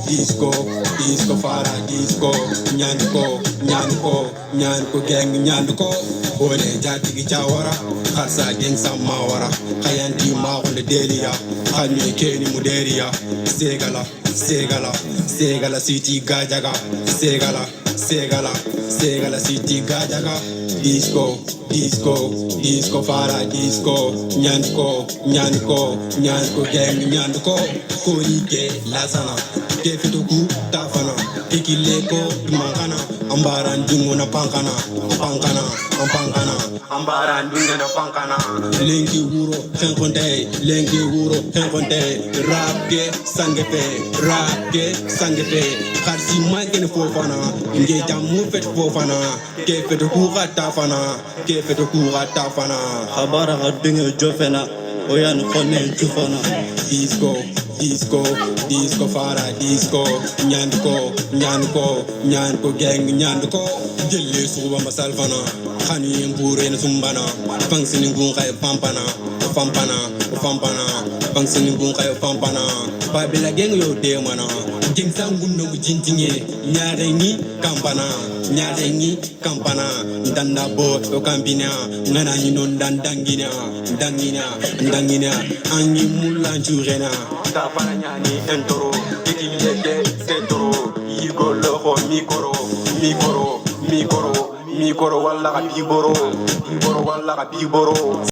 disco, disco fara disco, nyanko gang nyanko. Ole jati gi chawara, khasa gang samawara. Khayanti ma on the delia, khani keni muderia. Segala city gajaga, segala city gajaga. Disco fara disco, nyanko gang nyanko. Koike lasana, kefituku tafana, ikileko mankana, ambaran dingona pankana, ambaran dingona pankana. Lengi huro, henkonte, rap ke sangepe, karsi mankene fofana, nge jamu fet fofana, kefituku tafana, Habara dinga jofena, oyan konen jufana. Disco fara disco, nyanko gang nyanko. Jelle suba masalfana, khani ngure na sumbana, fangsini ngun kay pampana, fangsini ngun kay pampana. Babila gang yo de mana, ging sangun no jintinge, nyarengi kampana, ndanda bo to kampina, ngana ni non dangina, angi mulla jurena. Tapana nyani entoro, ikileke setoro, igolo ho mikoro, walla ka biboro.